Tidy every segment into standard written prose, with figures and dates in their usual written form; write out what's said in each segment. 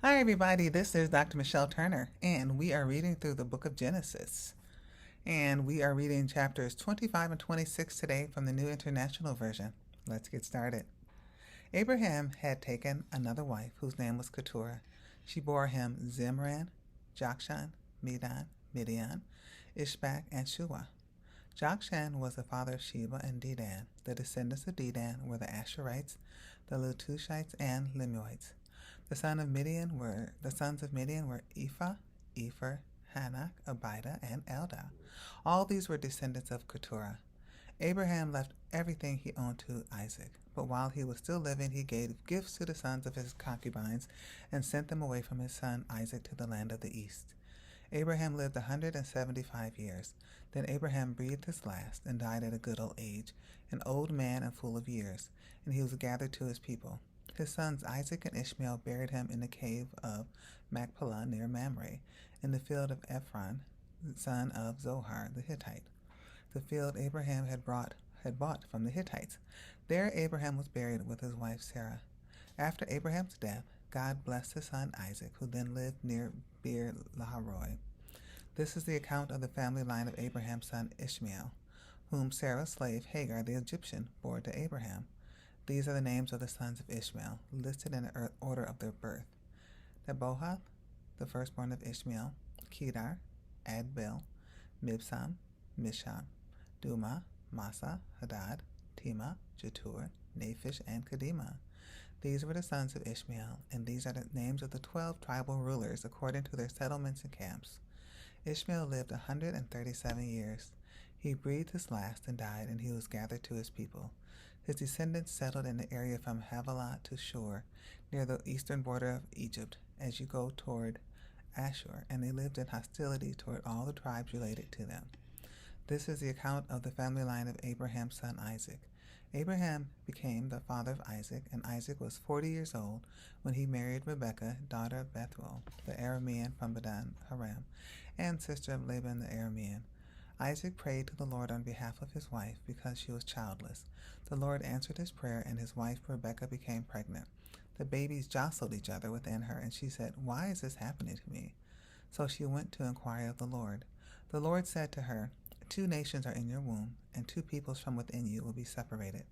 Hi, everybody. This is Dr. Michele Turner, and we are reading through the book of Genesis. And we are reading chapters 25 and 26 today from the New International Version. Let's get started. Abraham had taken another wife whose name was Keturah. She bore him Zimran, Jokshan, Medan, Midian, Ishbak, and Shua. Jokshan was the father of Sheba and Dedan. The descendants of Dedan were the Asherites, the Letushites, and Lemuites. The sons of Midian were Ephah, Epher, Hanok, Abida, and Eldah. All these were descendants of Keturah. Abraham left everything he owned to Isaac, but while he was still living, he gave gifts to the sons of his concubines and sent them away from his son Isaac to the land of the east. Abraham lived 175 years. Then Abraham breathed his last and died at a good old age, an old man and full of years, and he was gathered to his people. His sons Isaac and Ishmael buried him in the cave of Machpelah near Mamre, in the field of Ephron, son of Zohar the Hittite, the field Abraham had bought from the Hittites. There Abraham was buried with his wife Sarah. After Abraham's death, God blessed his son Isaac, who then lived near Beer Laharoi. This is the account of the family line of Abraham's son Ishmael, whom Sarah's slave Hagar the Egyptian bore to Abraham. These are the names of the sons of Ishmael, listed in the order of their birth. Nebohath, the firstborn of Ishmael, Kedar, Adbel, Mibsam, Misham, Duma, Massa, Hadad, Tema, Jetur, Naphish, and Kedemah. These were the sons of Ishmael, and these are the names of the 12 tribal rulers according to their settlements and camps. Ishmael lived 137 years. He breathed his last and died, and he was gathered to his people. His descendants settled in the area from Havilah to Shur, near the eastern border of Egypt, as you go toward Ashur, and they lived in hostility toward all the tribes related to them. This is the account of the family line of Abraham's son Isaac. Abraham became the father of Isaac, and Isaac was 40 years old when he married Rebekah, daughter of Bethuel, the Aramean from Padan Aram, and sister of Laban the Aramean. Isaac prayed to the Lord on behalf of his wife because she was childless. The Lord answered his prayer, and his wife Rebekah became pregnant. The babies jostled each other within her, and she said, "Why is this happening to me?" So she went to inquire of the Lord. The Lord said to her, "Two nations are in your womb, and two peoples from within you will be separated.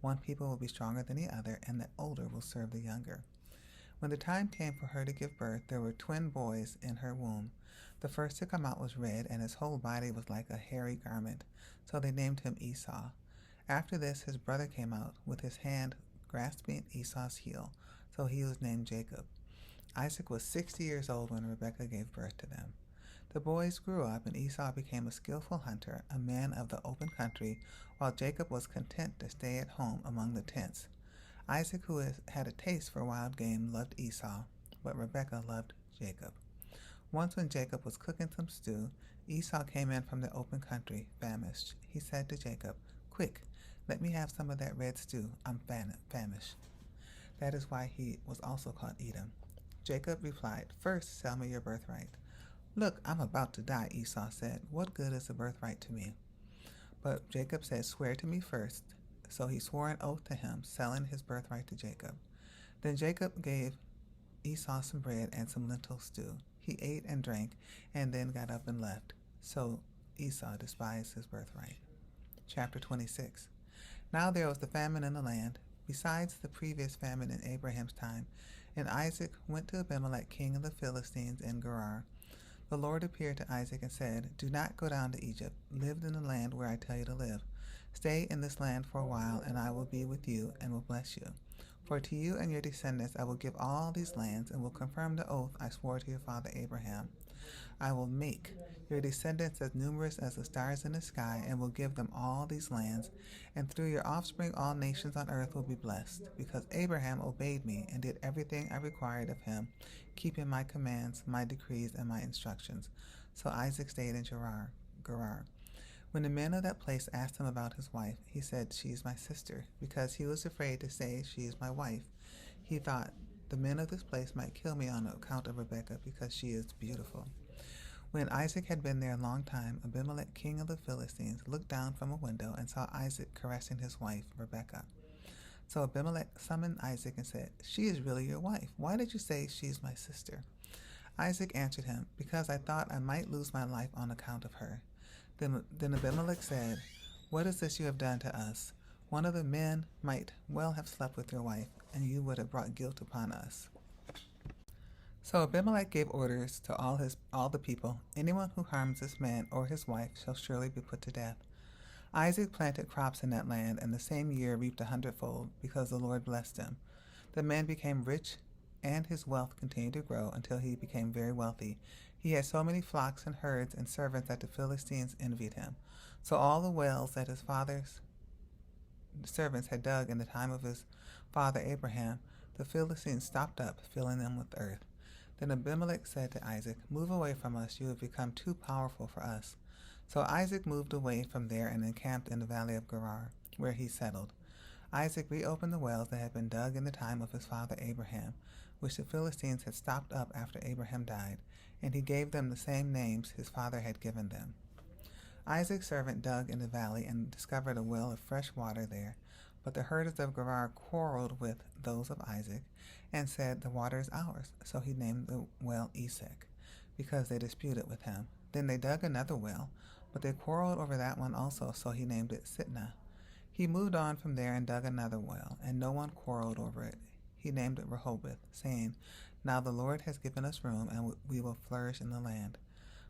One people will be stronger than the other, and the older will serve the younger." When the time came for her to give birth, there were twin boys in her womb. The first to come out was red, and his whole body was like a hairy garment, so they named him Esau. After this, his brother came out, with his hand grasping Esau's heel, so he was named Jacob. Isaac was 60 years old when Rebekah gave birth to them. The boys grew up, and Esau became a skillful hunter, a man of the open country, while Jacob was content to stay at home among the tents. Isaac, who had a taste for wild game, loved Esau, but Rebekah loved Jacob. Once when Jacob was cooking some stew, Esau came in from the open country, famished. He said to Jacob, "Quick, let me have some of that red stew. I'm famished." That is why he was also called Edom. Jacob replied, "First, sell me your birthright." "Look, I'm about to die," Esau said. "What good is the birthright to me?" But Jacob said, "Swear to me first." So he swore an oath to him, selling his birthright to Jacob. Then Jacob gave Esau some bread and some lentil stew. He ate and drank, and then got up and left. So Esau despised his birthright. Chapter 26. Now there was the famine in the land, besides the previous famine in Abraham's time, and Isaac went to Abimelech, king of the Philistines, in Gerar. The Lord appeared to Isaac and said, "Do not go down to Egypt. Live in the land where I tell you to live. Stay in this land for a while, and I will be with you and will bless you. For to you and your descendants I will give all these lands, and will confirm the oath I swore to your father Abraham. I will make your descendants as numerous as the stars in the sky, and will give them all these lands, and through your offspring all nations on earth will be blessed, because Abraham obeyed me and did everything I required of him, keeping my commands, my decrees, and my instructions." So Isaac stayed in Gerar. When the men of that place asked him about his wife, he said, "She is my sister," because he was afraid to say, "She is my wife." He thought, "The men of this place might kill me on account of Rebekah, because she is beautiful." When Isaac had been there a long time, Abimelech, king of the Philistines, looked down from a window and saw Isaac caressing his wife, Rebekah. So Abimelech summoned Isaac and said, "She is really your wife. Why did you say she's my sister?" Isaac answered him, "Because I thought I might lose my life on account of her." Then Abimelech said, "What is this you have done to us? One of the men might well have slept with your wife, and you would have brought guilt upon us." So Abimelech gave orders to all the people, "Anyone who harms this man or his wife shall surely be put to death." Isaac planted crops in that land, and the same year reaped 100-fold, because the Lord blessed him. The man became rich, and his wealth continued to grow until he became very wealthy. He had so many flocks and herds and servants that the Philistines envied him. So all the wells that his father's servants had dug in the time of his father Abraham, the Philistines stopped up, filling them with earth. Then Abimelech said to Isaac, "Move away from us, you have become too powerful for us." So Isaac moved away from there and encamped in the valley of Gerar, where he settled. Isaac reopened the wells that had been dug in the time of his father Abraham, which the Philistines had stopped up after Abraham died, and he gave them the same names his father had given them. Isaac's servant dug in the valley and discovered a well of fresh water there, but the herders of Gerar quarreled with those of Isaac and said, "The water is ours." So he named the well Esek, because they disputed with him. Then they dug another well, but they quarreled over that one also, so he named it Sitnah. He moved on from there and dug another well, and no one quarreled over it. He named it Rehoboth, saying, "Now the Lord has given us room, and we will flourish in the land."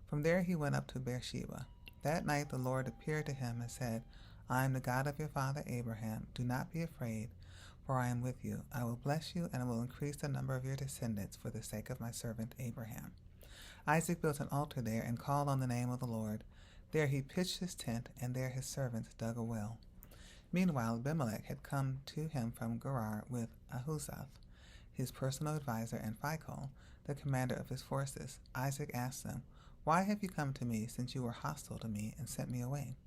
From there he went up to Beersheba. That night the Lord appeared to him and said, "I am the God of your father Abraham. Do not be afraid, for I am with you. I will bless you, and I will increase the number of your descendants for the sake of my servant Abraham." Isaac built an altar there and called on the name of the Lord. There he pitched his tent, and there his servants dug a well. Meanwhile, Abimelech had come to him from Gerar with Ahuzzath, his personal adviser, and Phicol, the commander of his forces. Isaac asked them, "Why have you come to me, since you were hostile to me and sent me away?"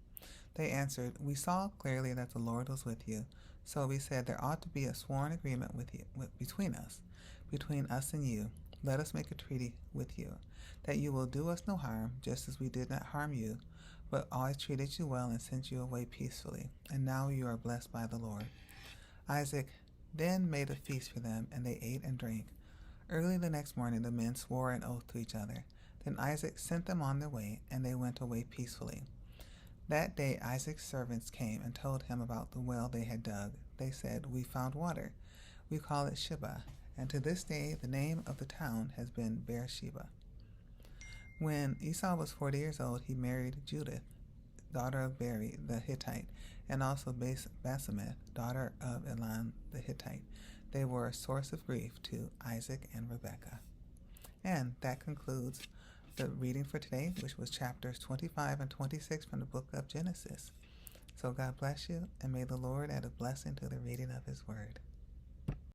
They answered, "We saw clearly that the Lord was with you, so we said there ought to be a sworn agreement between us and you. Let us make a treaty with you, that you will do us no harm, just as we did not harm you, but always treated you well and sent you away peacefully. And now you are blessed by the Lord." Isaac then made a feast for them, and they ate and drank. Early the next morning the men swore an oath to each other. Then Isaac sent them on their way, and they went away peacefully. That day Isaac's servants came and told him about the well they had dug. They said, "We found water. We call it Sheba, and to this day the name of the town has been Beersheba." When Esau was 40 years old, he married Judith, daughter of Beri the Hittite, and also Basemeth, daughter of Elon the Hittite. They were a source of grief to Isaac and Rebekah. And that concludes the reading for today, which was chapters 25 and 26 from the book of Genesis. So God bless you, and may the Lord add a blessing to the reading of his word.